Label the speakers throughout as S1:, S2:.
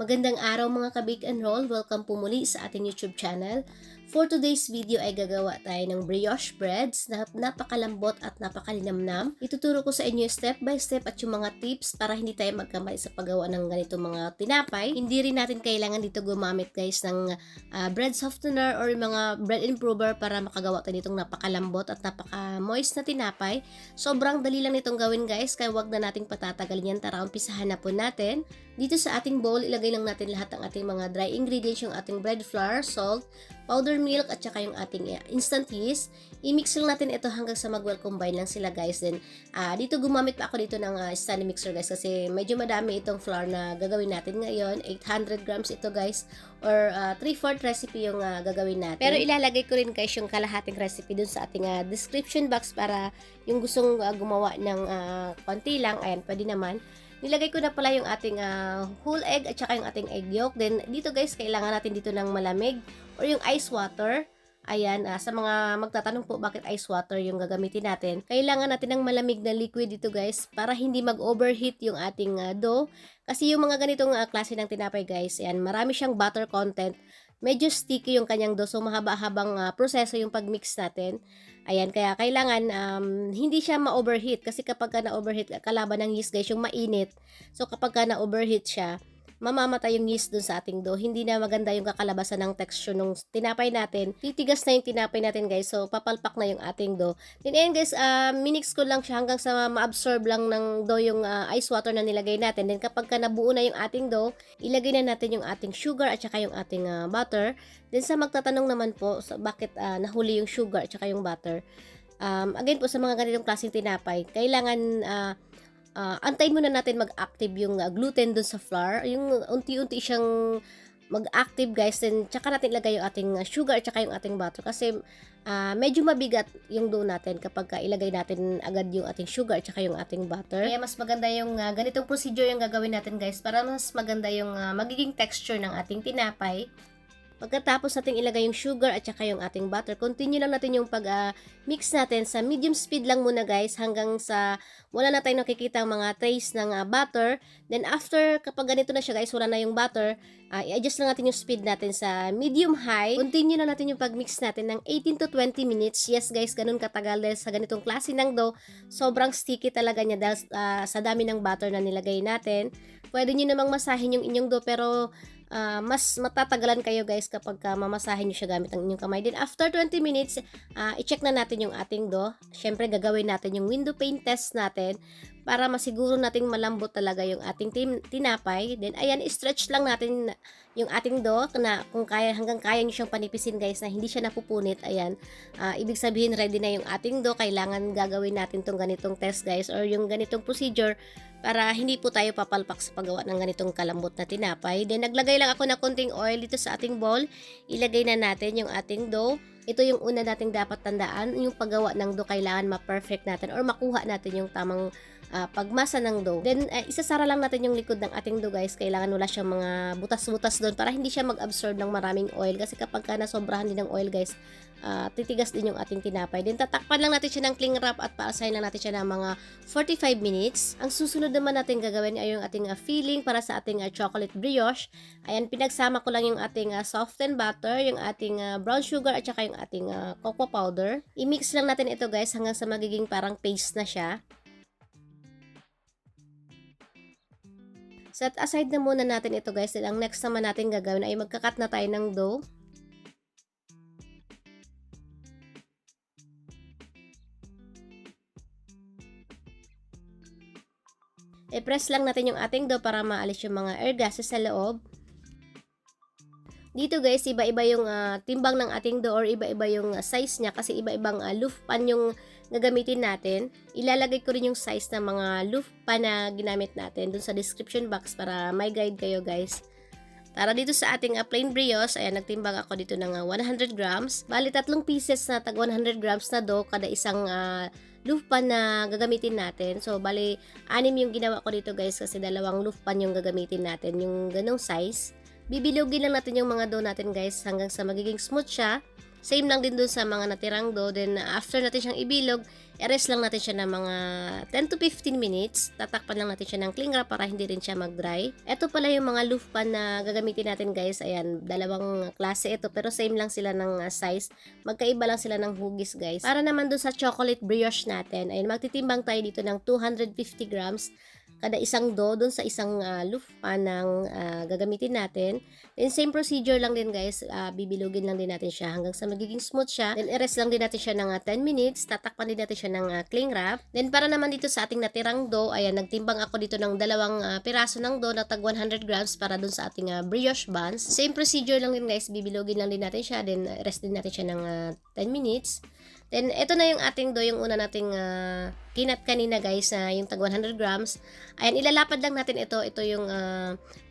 S1: Magandang araw mga ka-bake and roll. Welcome po muli sa ating YouTube channel. For today's video ay gagawa tayo ng brioche breads na napakalambot at napakalinamnam. Ituturo ko sa inyo step by step at yung mga tips para hindi tayo magkamali sa paggawa ng ganito mga tinapay. Hindi rin natin kailangan dito gumamit guys ng bread softener or mga bread improver para makagawa tayo nitong napakalambot at napaka-moist na tinapay. Sobrang dali lang nitong gawin guys, kaya wag na nating patatagalin yan. Tara, umpisahan na po natin. Dito sa ating bowl, ilagay lang natin lahat ng ating mga dry ingredients, yung ating bread flour, salt, powder milk, at saka yung ating instant yeast. I-mix lang natin ito hanggang sa mag-well combine lang sila guys. Then, dito gumamit pa ako dito ng stand mixer guys kasi medyo madami itong flour na gagawin natin ngayon. 800 grams ito guys, or 3/4 recipe yung gagawin natin. Pero ilalagay ko rin guys yung kalahating recipe dun sa ating description box para yung gustong gumawa ng konti lang, ayan, pwede naman. Nilagay ko na pala yung ating whole egg at saka yung ating egg yolk. Then, dito guys, kailangan natin dito ng malamig or yung ice water. Ayan, sa mga magtatanong po bakit ice water yung gagamitin natin. Kailangan natin ng malamig na liquid dito guys para hindi mag-overheat yung ating dough. Kasi yung mga ganitong klase ng tinapay guys, ayan, marami siyang butter content. Medyo sticky yung kanyang dough, so mahaba-habang proseso yung pag-mix natin. Ayan, kaya kailangan hindi siya ma-overheat kasi kapag ka na-overheat, kalaban ng yeast guys, yung mainit. So kapag ka na-overheat siya, mamamatay yung yeast dun sa ating dough. Hindi na maganda yung kakalabasan ng texture nung tinapay natin. Titigas na yung tinapay natin guys, so papalpak na yung ating dough. Then ayan guys, minix ko lang siya hanggang sa ma-absorb lang ng dough yung ice water na nilagay natin. Then kapag ka nabuo na yung ating dough, ilagay na natin yung ating sugar at saka yung ating butter. Then sa magtatanong naman po, bakit nahuli yung sugar at saka yung butter. Again po, sa mga ganitong klaseng tinapay, kailangan antayin muna natin mag-active yung gluten dun sa flour. Yung unti-unti siyang mag-active guys, then tsaka natin ilagay yung ating sugar at tsaka yung ating butter kasi medyo mabigat yung dough natin kapag ilagay natin agad yung ating sugar at tsaka yung ating butter. Kaya mas maganda yung ganitong procedure yung gagawin natin guys para mas maganda yung magiging texture ng ating tinapay. Pagkatapos natin ilagay yung sugar at saka yung ating butter, continue lang natin yung pag-mix natin sa medium speed lang muna guys hanggang sa wala na tayong nakikita mga trace ng butter. Then after, kapag ganito na siya guys, wala na yung butter, i-adjust lang natin yung speed natin sa medium-high. Continue lang natin yung pag-mix natin ng 18 to 20 minutes. Yes guys, ganun katagal dahil sa ganitong klase ng dough, sobrang sticky talaga niya dahil sa dami ng butter na nilagay natin. Pwede nyo namang masahin yung inyong dough pero mas matatagalan kayo guys kapag mamasahin nyo siya gamit ang inyong kamay. Then after 20 minutes, i-check na natin yung ating dough. Syempre gagawin natin yung window pane test natin para masiguro nating malambot talaga yung ating tinapay. Then ayan, i-stretch lang natin yung ating dough na kung kaya, hanggang kaya nyo siyang panipisin guys na hindi siya napupunit. Ayan, ibig sabihin ready na yung ating dough. Kailangan gagawin natin tong ganitong test guys or yung ganitong procedure para hindi po tayo papalpak sa paggawa ng ganitong kalambot na tinapay. Then naglagay lang ako ng konting oil dito sa ating bowl. Ilagay na natin yung ating dough. Ito yung una nating dapat tandaan, yung paggawa ng dough kailangan ma-perfect natin or makuha natin yung tamang pagmasa ng dough. Then isasara lang natin yung likod ng ating dough guys. Kailangan wala siyang mga butas-butas doon para hindi siya mag-absorb ng maraming oil kasi kapag nasobrahan din ng oil guys, titigas din yung ating tinapay. Then tatakpan lang natin siya ng cling wrap at paasahin lang natin siya ng mga 45 minutes. Ang susunod naman natin gagawin ay yung ating filling para sa ating chocolate brioche. Ayan, pinagsama ko lang yung ating softened butter, yung ating brown sugar at saka yung ating cocoa powder. I-mix lang natin ito guys hanggang sa magiging parang paste na siya. Set aside na muna natin ito guys. Then ang next naman natin gagawin ay magkakat na tayo ng dough. I-press lang natin yung ating dough para maalis yung mga air gases sa loob. Dito guys, iba-iba yung timbang ng ating dough or iba-iba yung size niya kasi iba-ibang loaf pan yung gagamitin natin. Ilalagay ko rin yung size ng mga loaf pan na ginamit natin dun sa description box para may guide kayo guys. Para dito sa ating plain brioche, ayan, nagtimbang ako dito ng 100 grams. Bali, 3 pieces na tag 100 grams na dough kada isang loaf pan na gagamitin natin. So, bali, 6 yung ginawa ko dito guys kasi 2 loaf pan yung gagamitin natin, yung ganong size. Bibilogin lang natin yung mga dough natin guys hanggang sa magiging smooth siya. Same lang din dun sa mga natirang dough. Then after natin siyang ibilog, I-rest lang natin siya ng mga 10 to 15 minutes. Tatakpan lang natin siya ng cling wrap para hindi rin siya mag-dry. Ito pala yung mga loaf pan na gagamitin natin guys. Ayan, dalawang klase ito pero same lang sila ng size. Magkaiba lang sila ng hugis guys. Para naman dun sa chocolate brioche natin, ayun, magtitimbang tayo dito ng 250 grams kada isang dough dun sa isang loaf pan ng gagamitin natin. Then same procedure lang din guys, bibilugin lang din natin siya hanggang sa magiging smooth siya. Then i-rest lang din natin siya ng 10 minutes, tatakpan din natin siya ng cling wrap. Then para naman dito sa ating natirang dough, ayan, nagtimbang ako dito ng dalawang piraso ng dough na tag 100 grams para dun sa ating brioche buns. Same procedure lang din guys, bibilugin lang din natin siya, then rest din natin siya ng 10 minutes. Then, ito na yung ating dough, yung una nating kinat kanina guys, yung tag 100 grams. Ayan, ilalapad lang natin ito. Ito yung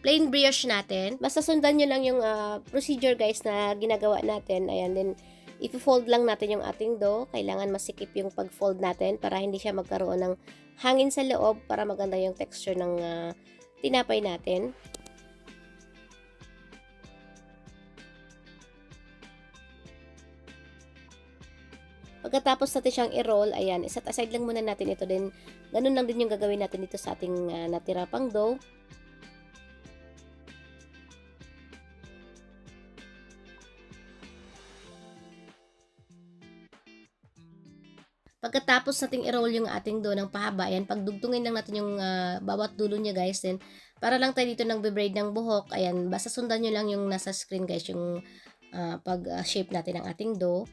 S1: plain brioche natin. Basta sundan nyo lang yung procedure guys na ginagawa natin. Ayan, then i-fold lang natin yung ating dough. Kailangan masikip yung pag-fold natin para hindi siya magkaroon ng hangin sa loob para maganda yung texture ng tinapay natin. Pagkatapos natin siyang i-roll, ayan, iset aside lang muna natin ito din. Ganun lang din yung gagawin natin dito sa ating natira pang dough. Pagkatapos nating i-roll yung ating dough ng pahaba, ayan, pagdugtungin lang natin yung bawat dulo niya guys. Then, para lang tayo dito ng braid ng buhok, ayan, basta sundan nyo lang yung nasa screen guys, yung pag-shape natin ng ating dough.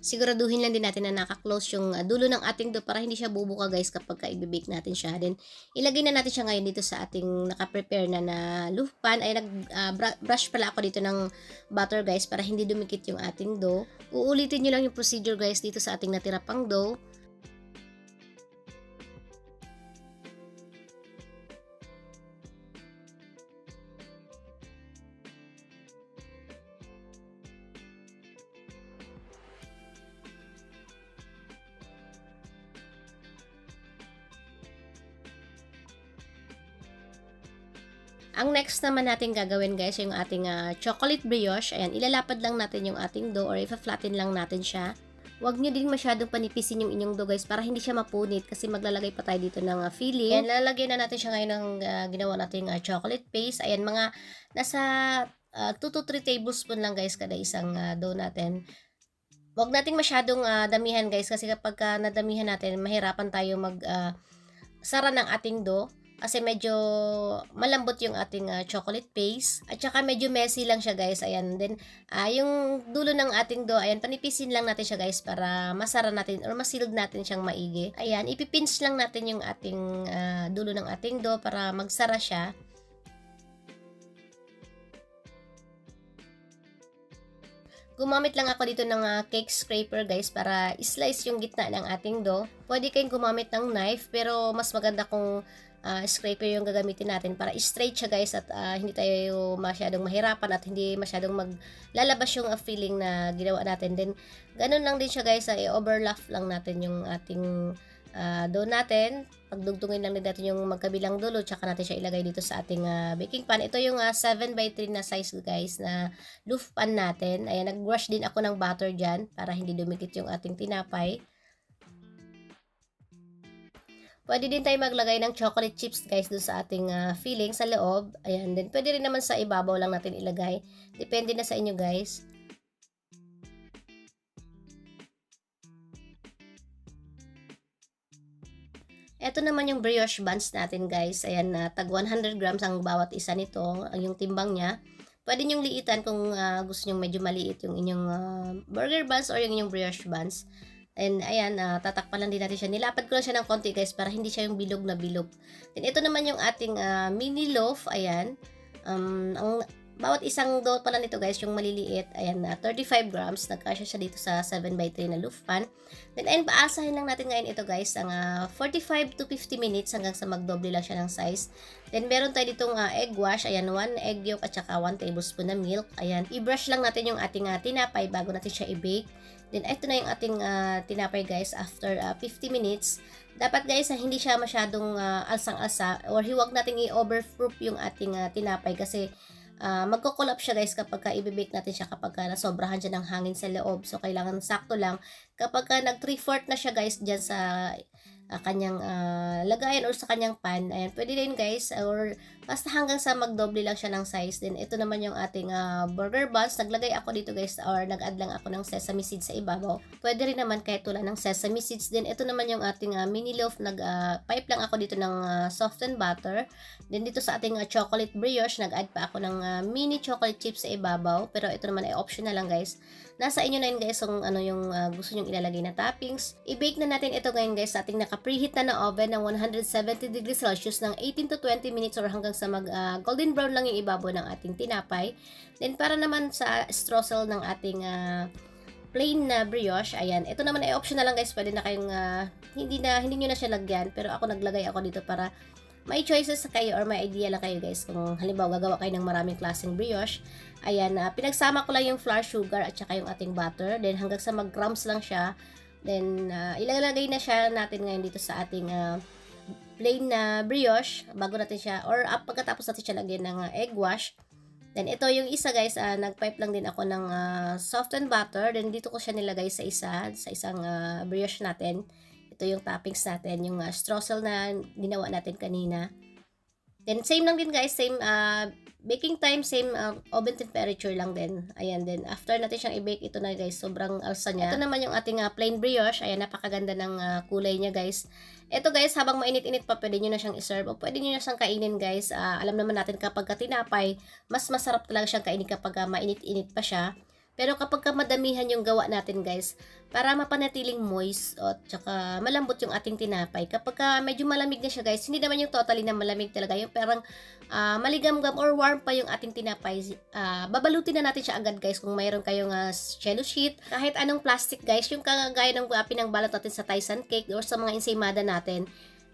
S1: Siguraduhin lang din natin na naka-close yung dulo ng ating dough para hindi siya bubuka guys kapag i-bake natin siya. Then, ilagay na natin siya ngayon dito sa ating naka-prepare na loaf pan. Ay, brush pala ako dito ng butter guys para hindi dumikit yung ating dough. Uulitin nyo lang yung procedure guys dito sa ating natira pang dough. Ang next naman natin gagawin guys, yung ating chocolate brioche. Ayan, ilalapad lang natin yung ating dough or ipa-flatten lang natin siya. Huwag nyo din masyadong panipisin yung inyong dough guys para hindi siya mapunit kasi maglalagay pa tayo dito ng filling. Ayan, lalagyan na natin siya ngayon ng ginawa nating chocolate paste. Ayan, mga nasa 2 to 3 tablespoon lang guys kada isang dough natin. Huwag nating masyadong damihan guys kasi kapag nadamihan natin, mahirapan tayo sara ng ating dough. Kasi medyo malambot yung ating chocolate paste. At saka medyo messy lang siya guys. Ayan. Then, yung dulo ng ating dough, ayan, panipisin lang natin siya guys para masara natin or masilog natin siyang maigi. Ayan, ipipinch lang natin yung ating dulo ng ating dough para magsara siya. Gumamit lang ako dito ng cake scraper guys para slice yung gitna ng ating dough. Pwede kayong gumamit ng knife pero mas maganda kung scraper yung gagamitin natin para straight siya guys at hindi tayo masyadong mahirapan at hindi masyadong maglalabas yung filling na ginawa natin. Then, ganun lang din siya guys, i-overlap lang natin yung ating dough natin. Pagdugtungin lang din natin yung magkabilang dulo tsaka natin siya ilagay dito sa ating baking pan. Ito yung 7x3 na size guys na loaf pan natin. Ayan, nag-brush din ako ng butter dyan para hindi dumikit yung ating tinapay. Pwede din tayo maglagay ng chocolate chips guys doon sa ating filling sa loob. Ayan, then pwede rin naman sa ibabaw lang natin ilagay. Depende na sa inyo guys. Ito naman yung brioche buns natin guys. Ayan, tag 100 grams ang bawat isa nito, yung timbang niya. Pwede nyong liitan kung gusto nyong medyo maliit yung inyong burger buns or yung inyong brioche buns. And ayan, tatakpan lang din natin siya. Nilapad ko lang siya ng konti guys para hindi siya yung bilog na bilog. Then ito naman yung ating mini loaf. Ayan. Ang Bawat isang dough pala nito guys, yung maliliit, ayan na 35 grams, nagkasya siya dito sa 7x3 na loaf pan. Then ayun, paasahin lang natin ngayon ito guys, ang 45 to 50 minutes hanggang sa magdoble lang siya ng size. Then meron tayo ditong egg wash, ayan 1 egg yolk at saka 1 tablespoon na milk. Ayan, i-brush lang natin yung ating tinapay bago natin siya i-bake. Then ito na yung ating tinapay guys after 50 minutes. Dapat guys, hindi siya masyadong alsang-alsa or huwag nating i-overproof yung ating tinapay kasi magko-collapse siya guys kapag i-bake natin siya kapag nasobrahan siya ng hangin sa loob. So, kailangan sakto lang. Kapag nag 3/4 na siya guys dyan sa kanyang lagayan or sa kanyang pan, ayan, pwede rin guys, or basta hanggang sa magdoble lang siya ng size. Then, ito naman yung ating burger buns. Naglagay ako dito guys, or nag-add lang ako ng sesame seeds sa ibabaw. Pwede rin naman kahit wala ng sesame seeds. Then, ito naman yung ating mini loaf. Nag-pipe lang ako dito ng softened butter. Then, dito sa ating chocolate brioche, nag-add pa ako ng mini chocolate chips sa ibabaw. Pero ito naman ay optional lang guys. Nasa inyo na yun guys kung ano yung gusto nyong ilalagay na toppings. I-bake na natin ito ngayon guys sa ating naka-preheat na oven ng 170 degrees Celsius ng 18 to 20 minutes or hanggang sa golden brown lang yung ibabaw ng ating tinapay. Then para naman sa streusel ng ating plain na brioche, ayan, ito naman ay optional lang guys. Pwede na kayong hindi nyo na siya lagyan, pero ako naglagay ako dito para may choices kayo or may idea lang kayo guys kung halimbawa gagawa kayo ng maraming klaseng brioche. Ayan, pinagsama ko lang yung flour, sugar at saka yung ating butter. Then hanggang sa mag-crumbs lang siya. Then ilalagay na siya natin ngayon dito sa ating plain na brioche bago natin siya or pagkatapos natin siya lagyan ng egg wash. Then ito yung isa guys, nag-pipe lang din ako ng softened butter. Then dito ko siya nilagay sa isang brioche natin. Ito yung toppings natin, yung streusel na ginawa natin kanina. Then same lang din guys, same baking time, same oven temperature lang din. Ayan din. After natin siyang i-bake, ito na guys, sobrang alsa niya. Ito naman yung ating plain brioche. Ayan, napakaganda ng kulay niya guys. Ito guys, habang mainit-init pa, pwede nyo na siyang iserve o pwede nyo na siyang kainin guys. Alam naman natin kapag tinapay, mas masarap talaga siyang kainin kapag mainit-init pa siya. Pero kapag madamihan yung gawa natin guys, para mapanatiling moist at saka malambot yung ating tinapay. Kapag medyo malamig na siya guys, hindi naman yung totally na malamig talaga. Yung parang maligam-gam or warm pa yung ating tinapay. Babalutin na natin siya agad guys kung mayroon kayong cello sheet. Kahit anong plastic guys, yung kagaya ng pinangbalot natin sa Tyson cake or sa mga ensaymada natin.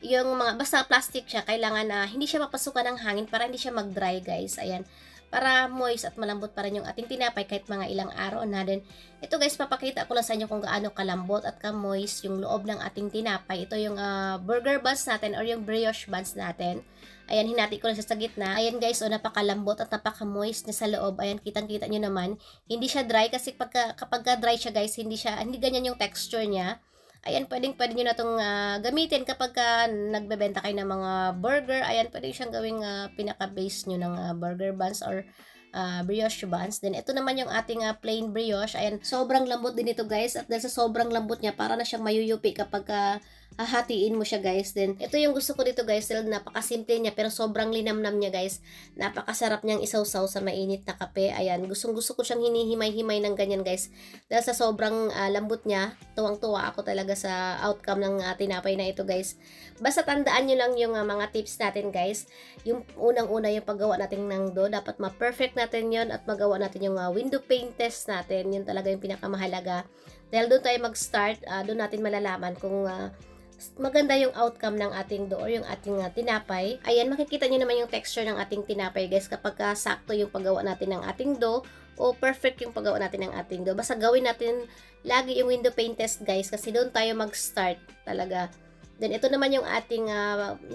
S1: Yung mga, basta plastic siya, kailangan hindi siya mapasukan ng hangin para hindi siya mag-dry guys. Ayan, para moist at malambot pa rin yung ating tinapay kahit mga ilang araw na din. Ito guys, papakita ko lang sa inyo kung gaano kalambot at ka-moist yung loob ng ating tinapay. Ito yung burger buns natin or yung brioche buns natin. Ayan, hinati ko lang siya sa gitna. Ayan guys, napakalambot at napaka-moist niya sa loob. Ayan, kitang-kita nyo naman. Hindi siya dry kasi kapag dry siya guys, hindi ganyan yung texture niya. Ayan, pwede nyo na itong gamitin kapag nagbebenta kayo ng mga burger. Ayan, pwede siyang gawing pinaka-base nyo ng burger buns or brioche buns. Then, ito naman yung ating plain brioche. Ayan, sobrang lambot din ito guys. At dahil sa sobrang lambot niya, para na siyang mayuyupi kapag hahatiin mo siya guys. Then, ito yung gusto ko dito guys. Dahil napakasimple niya pero sobrang linamnam niya guys. Napakasarap niyang isawsaw sa mainit na kape. Ayan, gustong-gusto ko siyang hinihimay-himay ng ganyan guys. Dahil sa sobrang lambot niya, tuwang-tuwa ako talaga sa outcome ng tinapay na ito guys. Basta tandaan nyo lang yung mga tips natin guys. Yung unang-una yung paggawa natin ng dough. Dapat ma-perfect natin yon at magawa natin yung window pane test natin. Yun talaga yung pinakamahalaga. Dahil doon tayo mag-start, doon natin malalaman kung maganda yung outcome ng ating dough or yung ating tinapay. Ayan, makikita nyo naman yung texture ng ating tinapay guys kapag sakto yung paggawa natin ng ating dough o perfect yung paggawa natin ng ating dough. Basta gawin natin lagi yung window pane test guys kasi doon tayo mag-start talaga. Then ito naman yung ating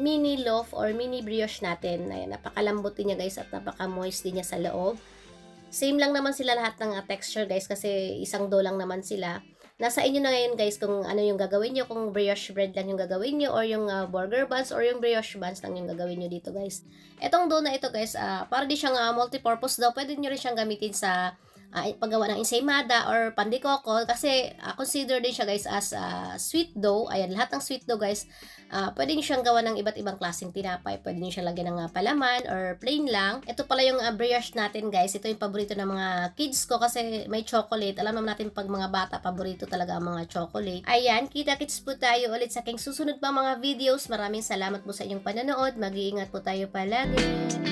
S1: mini loaf or mini brioche natin. Ayan, napakalambot din niya guys at napaka-moist din niya sa loob. Same lang naman sila lahat ng texture guys kasi isang dough lang naman sila. Nasa inyo na ngayon guys kung ano yung gagawin nyo, kung brioche bread lang yung gagawin nyo or yung burger buns or yung brioche buns lang yung gagawin nyo dito guys. Etong dough na ito guys, para di siyang multi-purpose daw, pwede nyo rin siyang gamitin sa paggawa ng ensaymada or pandikoko kasi consider din siya guys as sweet dough. Ayan, lahat ng sweet dough guys, pwede nyo siyang gawa ng iba't ibang klaseng tinapay. Pwede nyo siyang lagyan ng palaman or plain lang. Ito pala yung brioche natin guys. Ito yung paborito ng mga kids ko kasi may chocolate. Alam naman natin pag mga bata, paborito talaga ang mga chocolate. Ayan, kita-kits po tayo ulit sa aking susunod pa mga videos. Maraming salamat po sa inyong panonood. Mag-iingat po tayo palagi.